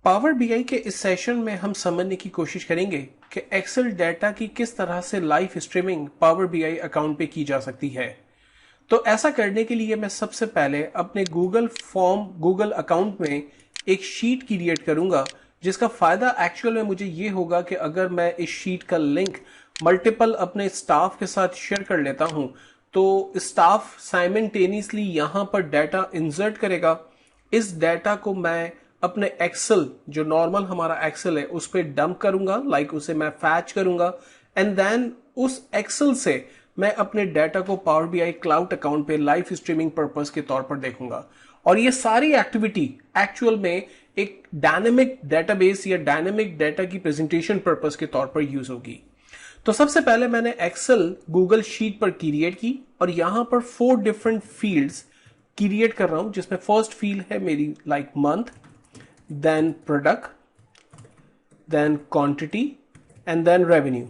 Power BI के इस session में हम समझने की कोशिश करेंगे कि एक्सेल डाटा की किस तरह से live streaming power BI account पे की जा सकती है। तो ऐसा करने के लिए मैं सबसे पहले अपने गूगल अकाउंट में एक शीट क्रिएट करूंगा, जिसका फायदा एक्चुअल में मुझे ये होगा कि अगर मैं इस शीट का लिंक मल्टीपल अपने स्टाफ के साथ शेयर कर लेता हूं तो स्टाफ साइमल्टेनियसली यहां पर डाटा इंसर्ट करेगा। इस डाटा को मैं अपने एक्सेल, जो नॉर्मल हमारा एक्सेल है, उस पर डंप करूंगा, उसे मैं फैच करूंगा एंड देन उस एक्सेल से मैं अपने डाटा को पावर बीआई क्लाउड अकाउंट पे लाइव स्ट्रीमिंग पर्पस के तौर पर देखूंगा। और ये सारी एक्टिविटी एक्चुअल में एक डायनेमिक डेटाबेस या डायनेमिक डाटा की प्रेजेंटेशन पर्पस के तौर पर यूज होगी। तो सबसे पहले मैंने एक्सेल गूगल शीट पर क्रिएट की और यहां पर 4 डिफरेंट फील्ड्स क्रिएट कर रहा हूं, जिसमें फर्स्ट फील्ड है मेरी month, then product, then quantity and then revenue.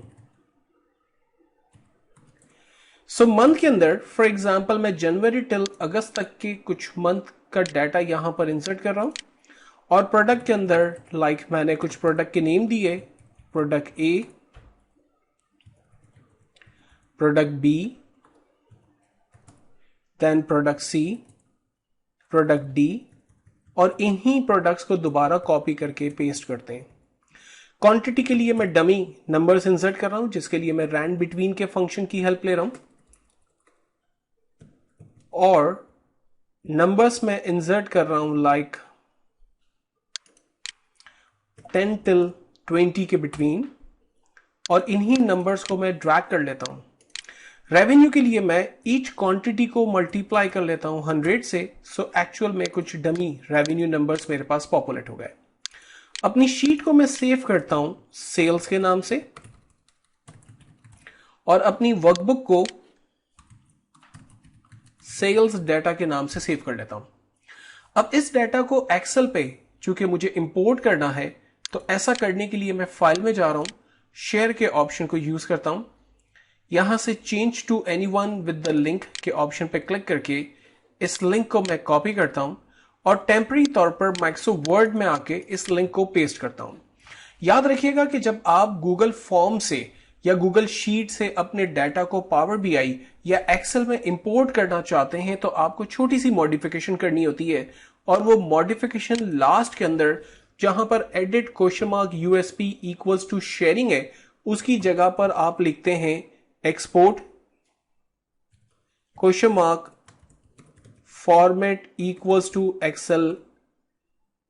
So month के अंदर फॉर एग्जांपल मैं जनवरी टिल अगस्त तक के कुछ मंथ का डाटा यहां पर इंसर्ट कर रहा हूं। और प्रोडक्ट के अंदर मैंने कुछ प्रोडक्ट के नेम दिए, product A, product B, then product C, product D, और इन्हीं प्रोडक्ट्स को दोबारा कॉपी करके पेस्ट करते हैं। क्वांटिटी के लिए मैं डमी नंबर्स इंसर्ट कर रहा हूं, जिसके लिए मैं रैंड बिटवीन के फंक्शन की हेल्प ले रहा हूं। और नंबर्स में इंसर्ट कर रहा हूं 10 टिल 20 के बिटवीन, और इन्हीं नंबर्स को मैं ड्रैग कर लेता हूं। रेवेन्यू के लिए मैं ईच क्वांटिटी को मल्टीप्लाई कर लेता हूं 100 से, सो एक्चुअल में कुछ डमी रेवेन्यू नंबर्स मेरे पास पॉपुलेट हो गए। अपनी शीट को मैं सेव करता हूं सेल्स के नाम से, और अपनी वर्कबुक को सेल्स डाटा के नाम से सेव कर लेता हूं। अब इस डाटा को एक्सेल पे चूंकि मुझे इंपोर्ट करना है, तो ऐसा करने के लिए मैं फाइल में जा रहा हूं, शेयर के ऑप्शन को यूज करता हूं। यहां से change to anyone with the link के ऑप्शन पे क्लिक करके इस लिंक को मैं कॉपी करता हूं और टेम्पररी तौर पर माइक्रोसॉफ्ट वर्ड में आके इस लिंक को पेस्ट करता हूं। याद रखिएगा कि जब आप गूगल फॉर्म से या गूगल शीट से अपने डाटा को पावर बीआई या एक्सेल में इंपोर्ट करना चाहते हैं तो आपको छोटी सी मॉडिफिकेशन करनी होती है, और वो मॉडिफिकेशन लास्ट के अंदर जहां पर edit question mark USP equals to sharing है, उसकी जगह पर आप लिखते हैं export question mark format equals to Excel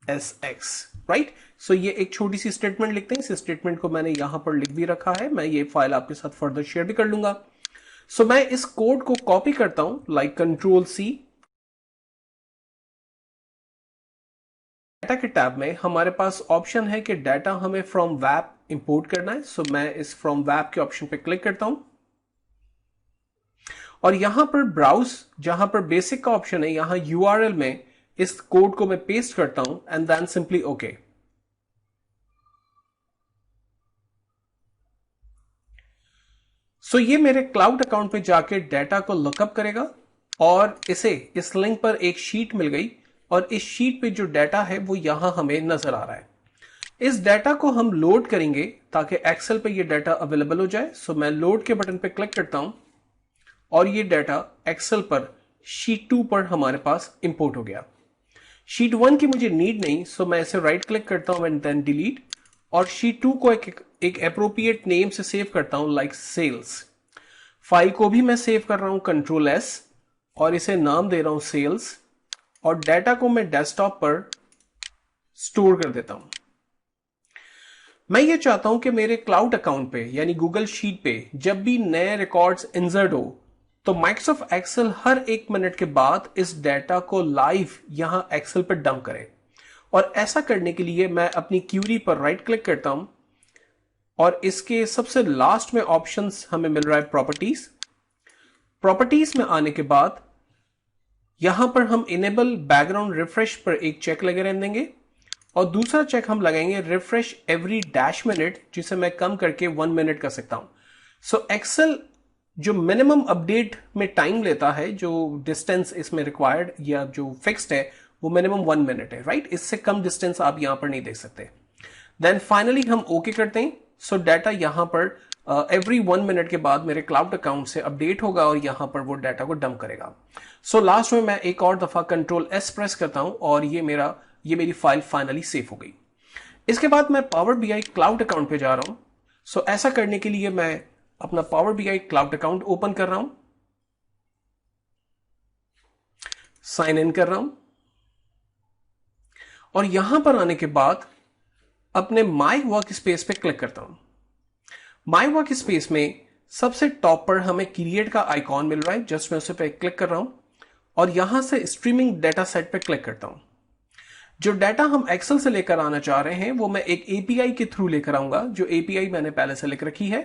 SX, right. So ये एक छोटी सी स्टेटमेंट लिखते हैं। इस स्टेटमेंट को मैंने यहां पर लिख भी रखा है, मैं ये फाइल आपके साथ फर्दर शेयर भी कर लूंगा। सो मैं इस कोड को कॉपी करता हूं कंट्रोल सी। डाटा के टैब में हमारे पास ऑप्शन है कि डाटा हमें फ्रॉम वेब इंपोर्ट करना है। सो मैं इस फ्रॉम वेब के ऑप्शन पे क्लिक करता हूं और यहां पर ब्राउज, जहां पर बेसिक का ऑप्शन है, यहां यूआरएल में इस कोड को मैं पेस्ट करता हूं एंड देन सिंपली ओके। सो ये मेरे क्लाउड अकाउंट पे जाके डाटा को लुकअप करेगा और इसे इस लिंक पर एक शीट मिल गई, और इस शीट पे जो डाटा है वो यहां हमें नजर आ रहा है। इस डाटा को हम लोड करेंगे ताकि एक्सेल पे ये डाटा अवेलेबल हो जाए। सो मैं लोड के बटन पे क्लिक करता हूं और ये डाटा एक्सेल पर शीट 2 पर हमारे पास इंपोर्ट हो गया। शीट 1 की मुझे नीड नहीं, सो मैं इसे राइट क्लिक करता हूं एंड देन डिलीट, और शीट 2 को एक एप्रोप्रिएट नेम से सेव करता हूं सेल्स। फाइल को भी मैं सेव कर रहा हूं कंट्रोल एस और इसे नाम दे रहा हूं सेल्स, और डाटा को मैं डेस्कटॉप पर स्टोर कर देता हूं। मैं ये चाहता हूं कि मेरे क्लाउड अकाउंट पे यानी गूगल शीट पे जब भी नए रिकॉर्ड्स इंसर्ट हो तो माइक्रोसॉफ्ट एक्सेल हर 1 मिनट के बाद इस डाटा को लाइव यहां एक्सेल पर डंप करे। और ऐसा करने के लिए मैं अपनी क्यूरी पर राइट क्लिक करता हूं और इसके सबसे लास्ट में ऑप्शंस हमें मिल रहा है प्रॉपर्टीज। प्रॉपर्टीज में आने के बाद यहां पर हम इनेबल बैकग्राउंड रिफ्रेश पर एक चेक लगे रहने देंगे, और दूसरा चेक हम लगाएंगे रिफ्रेश एवरी डैश मिनट, जिसे मैं कम करके 1 मिनट कर सकता हूं। सो एक्सेल जो मिनिमम अपडेट में टाइम लेता है, जो डिस्टेंस इसमें रिक्वायर्ड या जो फिक्स्ड है, वो मिनिमम 1 मिनट है, राइट? इससे कम डिस्टेंस आप यहां पर नहीं देख सकते। देन फाइनली हम ओके करते हैं। सो डाटा यहां पर एवरी 1 मिनट के बाद मेरे क्लाउड अकाउंट से अपडेट होगा और यहां पर वो डाटा को डंप करेगा। सो लास्ट में मैं एक और दफा Ctrl+S प्रेस करता हूं और ये मेरी फाइल फाइनली सेव हो गई। इसके बाद मैं पावर बीआई क्लाउड अकाउंट पे जा रहा हूं। सो ऐसा करने के लिए मैं अपना power BI cloud account open कर रहा हूं, साइन इन कर रहा हूं और यहां पर आने के बाद अपने माई वर्क स्पेस पे क्लिक करता हूं। माई वर्क स्पेस में सबसे टॉप पर हमें क्रिएट का आइकॉन मिल रहा है, जस्ट मैं उस पर क्लिक कर रहा हूं और यहां से स्ट्रीमिंग डाटा सेट पे क्लिक करता हूं। जो डाटा हम एक्सेल से लेकर आना चाह रहे हैं वो मैं एक एपीआई के थ्रू लेकर आऊंगा, जो एपीआई मैंने पहले से लिख रखी है।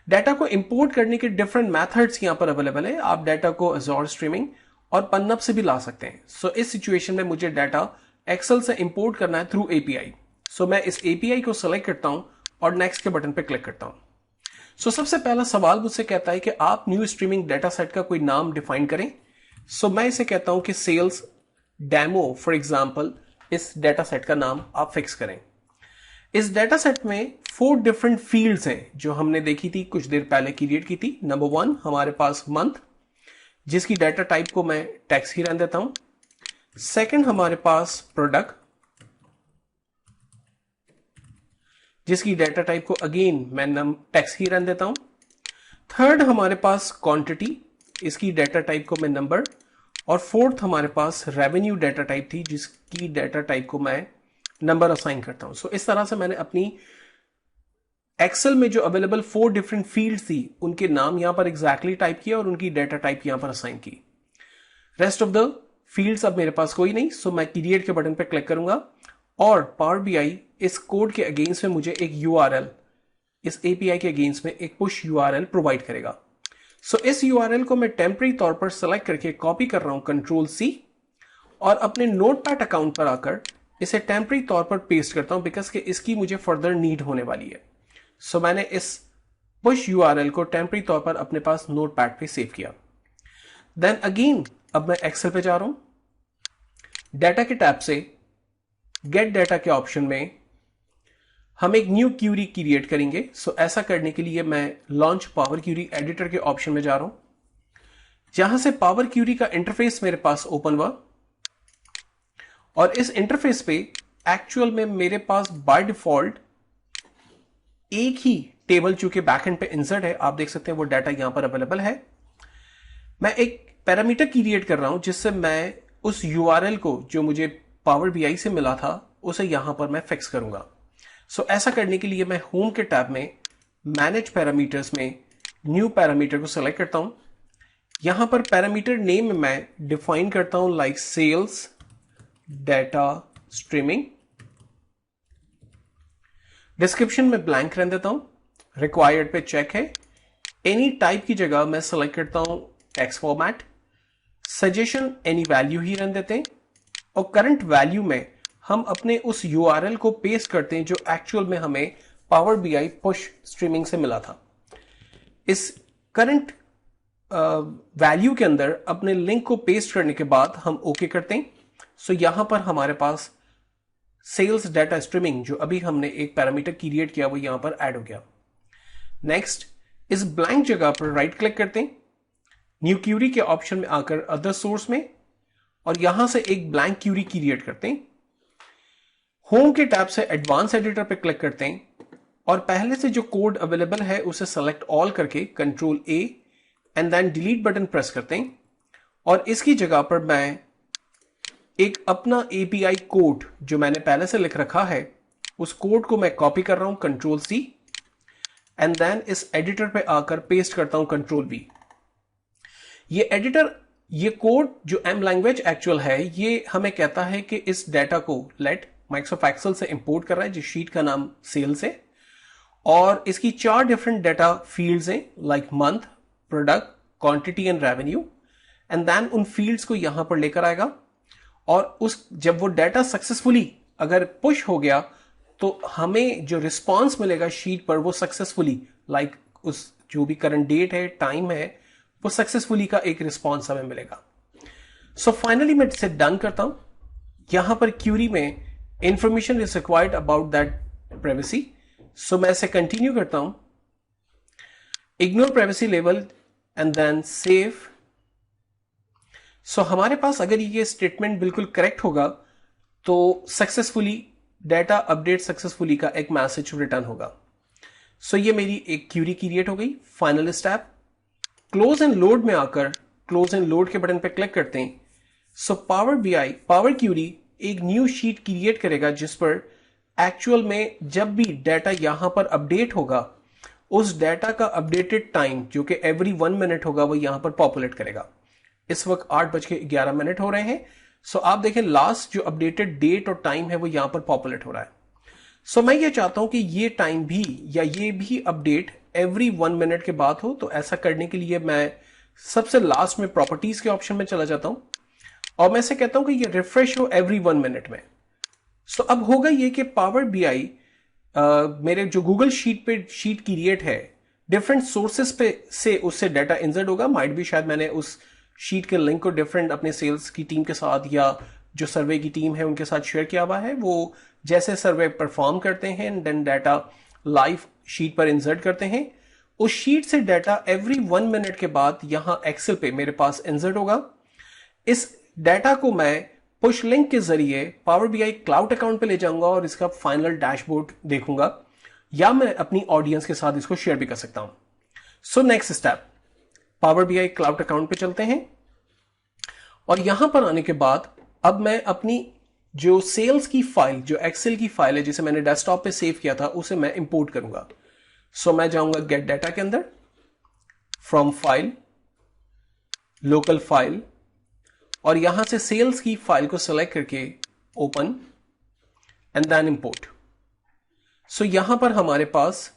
डाटा को इंपोर्ट करने के डिफरेंट मेथड्स यहां पर अवेलेबल है। आप डाटा को अज़ोर स्ट्रीमिंग और पन्नब से भी ला सकते हैं। सो इस सिचुएशन में मुझे डाटा एक्सेल से इंपोर्ट करना है थ्रू एपीआई। सो मैं इस एपीआई को सिलेक्ट करता हूं और नेक्स्ट के बटन पर क्लिक करता हूं। सो सबसे पहला सवाल मुझसे कहता है कि आप न्यू स्ट्रीमिंग डाटा सेट का कोई नाम डिफाइन करें। सो मैं इसे कहता हूं कि सेल्स डेमो फॉर एग्जाम्पल इस डाटा सेट का नाम आप फिक्स करें। इस डाटा सेट में 4 डिफरेंट फील्ड्स हैं जो हमने देखी थी, कुछ देर पहले क्रिएट की थी। नंबर 1 हमारे पास मंथ, जिसकी डाटा टाइप को मैं टेक्स्ट ही रहने देता हूं। सेकंड हमारे पास प्रोडक्ट, जिसकी डाटा टाइप को अगेन मैं टेक्स्ट ही रहने देता हूं। थर्ड हमारे पास क्वांटिटी, इसकी डाटा टाइप को मैं नंबर, और फोर्थ हमारे पास रेवेन्यू डाटा टाइप थी, जिसकी डाटा टाइप को मैं नंबर असाइन करता हूं। सो इस तरह से मैंने अपनी एक्सेल में जो अवेलेबल 4 डिफरेंट फील्ड्स थी उनके नाम यहां पर एग्जैक्टली टाइप किया और उनकी डाटा टाइप यहां पर असाइन की। रेस्ट ऑफ द फील्ड्स अब मेरे पास कोई नहीं। सो मैं क्रिएट के बटन पर क्लिक करूंगा और पावर बीआई इस कोड के अगेंस्ट में मुझे एक यूआरएल, इस एपीआई के अगेंस्ट में एक पुश यूआरएल प्रोवाइड करेगा। सो इस यूआरएल को मैं टेम्परेरी तौर पर सेलेक्ट करके कॉपी कर रहा हूं Ctrl+C और अपने नोटपैड अकाउंट पर आकर इसे टेम्परेरी तौर पर पेस्ट करता हूं, बिकॉज कि इसकी मुझे फर्दर नीड होने वाली है। सो मैंने इस पुश यूआरएल को टेम्परेरी तौर पर अपने पास नोटपैड पे सेव किया। देन अगेन अब मैं एक्सेल पे जा रहा हूं। डाटा के टैब से गेट डाटा के ऑप्शन में हम एक न्यू क्यूरी क्रिएट करेंगे। सो ऐसा करने के लिए मैं लॉन्च पावर क्यूरी एडिटर के ऑप्शन में जा रहा हूं, जहां से पावर क्यूरी का इंटरफेस मेरे पास ओपन हुआ और इस इंटरफेस पे एक्चुअल में मेरे पास बाय डिफॉल्ट एक ही टेबल चूंकि बैकएंड पे इंसर्ट है, आप देख सकते हैं वो डाटा यहां पर अवेलेबल है। मैं एक पैरामीटर क्रिएट कर रहा हूं जिससे मैं उस यूआरएल को जो मुझे पावर बीआई से मिला था उसे यहां पर मैं फिक्स करूंगा। सो ऐसा करने के लिए मैं होम के टैब में मैनेज पैरामीटर्स में न्यू पैरामीटर को सिलेक्ट करता हूं। यहां पर पैरामीटर नेम में मैं डिफाइन करता हूं like sales data streaming. Description में ब्लैंक रहने देता हूं, रिक्वायर्ड पे चेक है। एनी टाइप की जगह मैं सिलेक्ट करता हूं text format. Suggestion any value ही रहने देते हैं और करंट वैल्यू में हम अपने उस यूआरएल को पेस्ट करते हैं जो एक्चुअल में हमें पावर बीआई पुश स्ट्रीमिंग से मिला था। इस करंट वैल्यू के अंदर अपने लिंक को पेस्ट करने के बाद हम ओके करते हैं। सो यहां पर हमारे पास सेल्स डाटा स्ट्रीमिंग जो अभी हमने एक पैरामीटर क्रिएट किया वो यहां पर ऐड हो गया। नेक्स्ट इस ब्लैंक जगह पर राइट क्लिक करते हैं, न्यू क्यूरी के ऑप्शन में आकर अदर सोर्स में और यहां से एक ब्लैंक क्यूरी क्रिएट करते हैं। होम के टैब से एडवांस एडिटर पे क्लिक करते हैं और पहले से जो कोड अवेलेबल है उसे सेलेक्ट ऑल करके Ctrl+A and then delete button press करते हैं और इसकी जगह पर मैं एक अपना एपीआई कोड जो मैंने पहले से लिख रखा है उस कोड को मैं कॉपी कर रहा हूं Ctrl+C एंड देन इस एडिटर पे आकर पेस्ट करता हूं Ctrl+V। ये एडिटर, ये कोड जो M लैंग्वेज एक्चुअल है ये हमें कहता है कि इस डाटा को लेट माइक्रोसॉफ्ट एक्सेल से इंपोर्ट कर रहा है, जिस शीट का नाम सेल्स है और इसकी 4 डिफरेंट डाटा फील्ड्स हैं like month, product, quantity and revenue and then उन फील्ड्स को यहां पर लेकर आएगा और उस जब वो डाटा सक्सेसफुली अगर पुश हो गया तो हमें जो रिस्पॉन्स मिलेगा शीट पर वो सक्सेसफुली लाइक उस जो भी करंट डेट है, टाइम है, वो सक्सेसफुली का एक रिस्पॉन्स हमें मिलेगा। सो फाइनली मैं इसे डन करता हूं यहां पर क्यूरी में information is required about that privacy, so मैं इसे कंटिन्यू करता हूं, ignore privacy level and then save. So हमारे पास अगर ये स्टेटमेंट बिल्कुल करेक्ट होगा तो सक्सेसफुली डाटा अपडेट सक्सेसफुली का एक मैसेज रिटर्न होगा। सो ये मेरी एक क्यूरी क्रिएट हो गई। Final step, close and load में आकर क्लोज एंड लोड के बटन पे क्लिक करते हैं। So power BI power query एक न्यू शीट क्रिएट करेगा जिस पर एक्चुअल में जब भी डाटा यहां पर अपडेट होगा उस डाटा का अपडेटेड टाइम जो कि एवरी 1 मिनट होगा वो यहां पर पॉपुलेट करेगा। इस वक्त 8:11 हो रहे हैं। सो आप देखें लास्ट जो अपडेटेड डेट और टाइम है वो यहां पर पॉपुलेट हो रहा है। सो मैं ये चाहता हूं कि ये टाइम भी या ये भी अपडेट एवरी 1 मिनट के बाद हो। तो ऐसा करने के लिए मैं सबसे लास्ट में प्रॉपर्टीज के ऑप्शन में चला जाता हूं और मैं इसे कहता हूं कि ये रिफ्रेश हो एवरी 1 मिनट में। सो अब होगा ये कि पावर बीआई मेरे जो गूगल शीट पे शीट क्रिएट है डिफरेंट सोर्सेस पे से उससे डाटा इंसर्ट होगा। माइट भी शायद मैंने उस शीट के लिंक को डिफरेंट अपने सेल्स की टीम के साथ या जो सर्वे की टीम है उनके साथ शेयर किया हुआ है। वो जैसे सर्वे परफॉर्म करते हैं देन डाटा लाइव शीट पर इंसर्ट करते हैं। उस शीट से डाटा एवरी 1 मिनट के बाद यहां एक्सेल पे मेरे पास इंसर्ट होगा। इस डाटा को मैं पुश लिंक के जरिए पावर बीआई क्लाउड अकाउंट पे ले जाऊंगा और इसका फाइनल डैशबोर्ड देखूंगा या मैं अपनी ऑडियंस के साथ इसको शेयर भी कर सकता हूं। So next step, power BI cloud account पे चलते हैं और यहां पर आने के बाद अब मैं अपनी जो सेल्स की फाइल जो एक्सेल की फाइल है जिसे मैंने डेस्कटॉप पे सेव किया था उसे मैं इंपोर्ट करूंगा। सो मैं जाऊंगा गेट डाटा के अंदर, फ्रॉम फाइल, लोकल फाइल और यहां से सेल्स की फाइल को सिलेक्ट करके ओपन एंड देन इंपोर्ट। सो यहां पर हमारे पास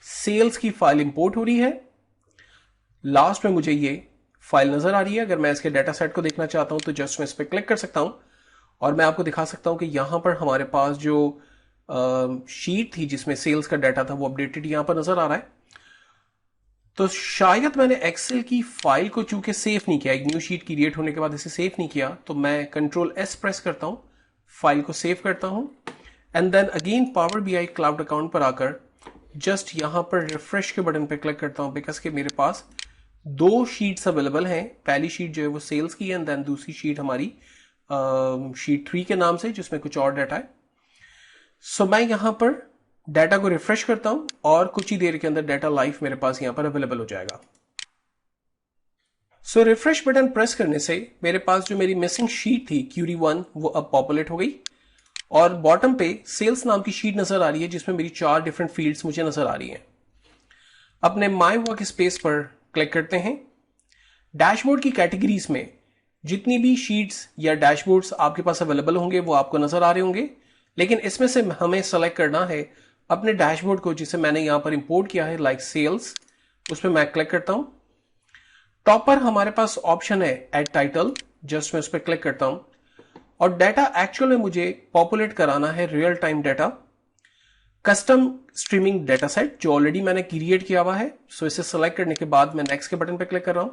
सेल्स की फाइल इंपोर्ट हो रही है। लास्ट में मुझे ये फाइल नजर आ रही है। अगर मैं इसके डाटा सेट को देखना चाहता हूं तो जस्ट मैं इस पर क्लिक कर सकता हूं और मैं आपको दिखा सकता हूं कि यहां पर हमारे पास जो शीट थी जिसमें सेल्स का डाटा था वो अपडेटेड यहां पर नजर आ रहा है। तो शायद मैंने एक्सेल की फाइल को चूंकि सेव नहीं किया, एक न्यू शीट क्रिएट होने के बाद इसे सेव नहीं किया, तो मैं Ctrl+S प्रेस करता हूं, फाइल को सेव करता हूं and then again power BI cloud account पर आकर जस्ट यहां पर रिफ्रेश के बटन पर क्लिक करता हूं बिकॉज के मेरे पास 2 शीट्स अवेलेबल हैं। पहली शीट जो है वो सेल्स की है एंड देन दूसरी शीट हमारी शीट 3 के नाम से जिसमें कुछ और डाटा है। सो मैं यहां पर डाटा को रिफ्रेश करता हूं और कुछ ही देर के अंदर डाटा लाइव मेरे पास यहां पर अवेलेबल हो जाएगा। सो रिफ्रेश बटन प्रेस करने से मेरे पास जो मेरी मिसिंग शीट थी क्यूरी 1 वो अब पॉपुलेट हो गई और बॉटम पे सेल्स नाम की शीट नजर आ रही है जिसमें मेरी 4 डिफरेंट फील्ड्स मुझे नजर आ रही हैं। अपने माई वर्क स्पेस पर क्लिक करते हैं। डैशबोर्ड की कैटेगरीज में जितनी भी शीट्स या डैशबोर्ड्स आपके पास अवेलेबल होंगे वो आपको नजर आ रहे होंगे, लेकिन इसमें से हमें सेलेक्ट करना है अपने डैशबोर्ड को जिसे मैंने यहां पर इंपोर्ट किया है लाइक सेल्स। उस पर मैं क्लिक करता हूं। टॉप पर हमारे पास ऑप्शन है एड टाइटल, जस्ट मैं उस पर क्लिक करता हूं और डाटा एक्चुअल में मुझे पॉपुलेट कराना है real time data custom streaming data set जो ऑलरेडी मैंने क्रिएट किया हुआ है। सो इसे सेलेक्ट करने के बाद मैं नेक्स्ट के बटन पर क्लिक कर रहा हूं।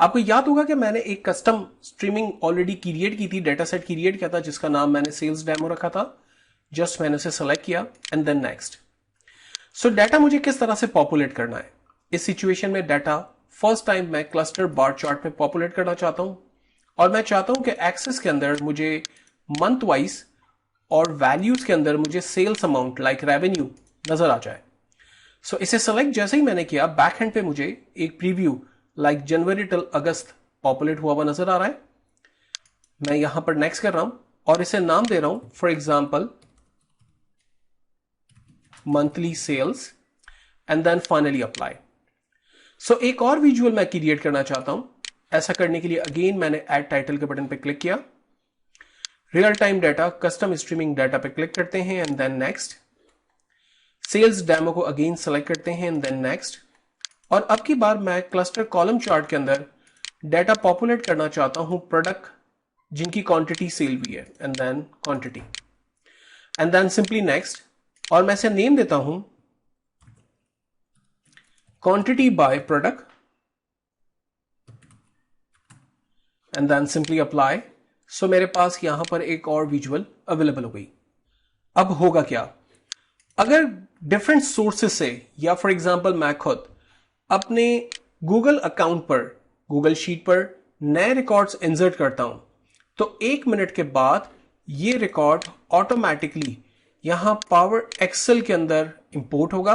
आपको याद होगा कि मैंने एक कस्टम स्ट्रीमिंग ऑलरेडी क्रिएट की थी, डाटा सेट क्रिएट किया था जिसका नाम मैंने सेल्स डेमो रखा था। जस्ट मैंने उसे सेलेक्ट किया and then next. So data मुझे किस तरह से पॉपुलेट करना है इस सिचुएशन में। डाटा फर्स्ट टाइम मैं क्लस्टर बार चार्ट में पॉपुलेट करना चाहता हूं और मैं चाहता हूं कि एक्सेस के अंदर मुझे मंथ वाइज और वैल्यूज के अंदर मुझे सेल्स अमाउंट लाइक रेवेन्यू नजर आ जाए। सो इसे सेलेक्ट जैसे ही मैंने किया बैक हैंड पे मुझे एक प्रीव्यू लाइक जनवरी टिल अगस्त पॉपुलेट हुआ हुआ नजर आ रहा है। मैं यहां पर नेक्स्ट कर रहा हूं और इसे नाम दे रहा हूं for example monthly sales and then finally apply. So एक और विजुअल मैं क्रिएट करना चाहता हूं। ऐसा करने के लिए अगेन मैंने ऐड टाइटल के बटन पे क्लिक किया, real time data custom streaming data पे क्लिक करते हैं and then next. Sales demo को अगेन सेलेक्ट करते हैं एंड देन नेक्स्ट। और अब की बार मैं क्लस्टर कॉलम चार्ट के अंदर डाटा पॉपुलेट करना चाहता हूं प्रोडक्ट जिनकी क्वांटिटी सेल हुई है and then quantity and then simply next. और मैं इसे नेम देता हूं quantity by product and then simply apply. So मेरे पास यहां पर एक और विजुअल अवेलेबल हो गई। अब होगा क्या, अगर डिफरेंट सोर्सेस से या फॉर एग्जांपल मैं खुद अपने गूगल अकाउंट पर, गूगल शीट पर नए रिकॉर्ड्स इंसर्ट करता हूं, तो 1 मिनट के बाद ये रिकॉर्ड ऑटोमेटिकली यहां पावर एक्सेल के अंदर इंपोर्ट होगा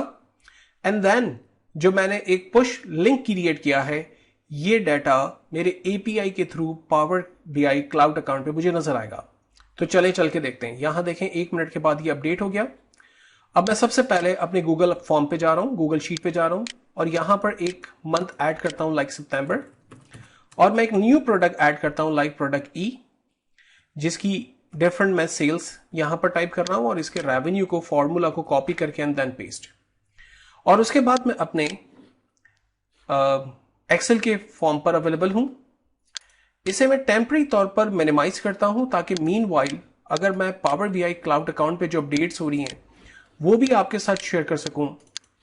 एंड देन जो मैंने एक पुश लिंक क्रिएट किया है, ये डाटा मेरे एपीआई के through power BI cloud account पे मुझे नजर आएगा। तो चले चल के देखते हैं। यहां देखें 1 मिनट के बाद ये अपडेट हो गया। अब मैं सबसे पहले अपने गूगल फॉर्म पे जा रहा हूं, गूगल शीट पे जा रहा हूं और यहां पर एक मंथ ऐड करता हूं लाइक सितंबर, और मैं एक न्यू प्रोडक्ट ऐड करता हूं लाइक प्रोडक्ट ई, जिसकी डिफरेंट मैं सेल्स यहां पर टाइप कर रहा हूं और इसके रेवेन्यू को, फॉर्मूला को कॉपी करके एंड देन पेस्ट। और उसके बाद मैं अपने एक्सेल के फॉर्म पर अवेलेबल हूं। इसे मैं टेम्पररी तौर पर मिनिमाइज करता हूं ताकि मीनवाइल अगर मैं पावर बीआई क्लाउड अकाउंट पे जो अपडेट्स हो रही हैं वो भी आपके साथ शेयर कर सकूं,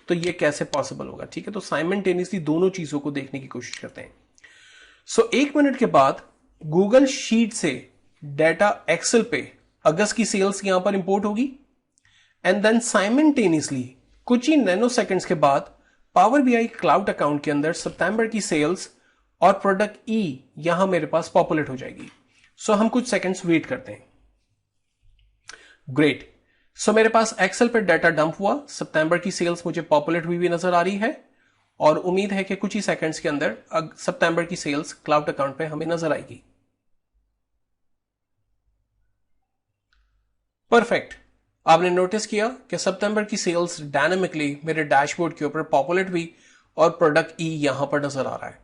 तो ये कैसे पॉसिबल होगा। ठीक है, तो साइमल्टेनियसली दोनों चीजों को देखने की कोशिश करते हैं। सो 1 मिनट के बाद गूगल शीट से डाटा एक्सेल पे अगस्त की सेल्स यहां पर इंपोर्ट होगी एंड देन साइमल्टेनियसली कुछ ही नैनो सेकंड्स के बाद पावर बीआई क्लाउड अकाउंट के अंदर सितंबर की सेल्स और प्रोडक्ट ई यहां मेरे पास पॉपुलेट हो जाएगी। सो हम कुछ सेकंड्स वेट करते हैं। ग्रेट, सो मेरे पास एक्सेल पर डाटा डंप हुआ, सितंबर की सेल्स मुझे पॉपुलेट हुई भी नजर आ रही है और उम्मीद है कि कुछ ही सेकंड्स के अंदर सितंबर की सेल्स क्लाउड अकाउंट पे हमें नजर आएगी। परफेक्ट, आपने नोटिस किया कि सितंबर की सेल्स डायनामिकली मेरे डैशबोर्ड के ऊपर पॉपुलेट हुई और प्रोडक्ट ई यहां पर नजर आ रहा है।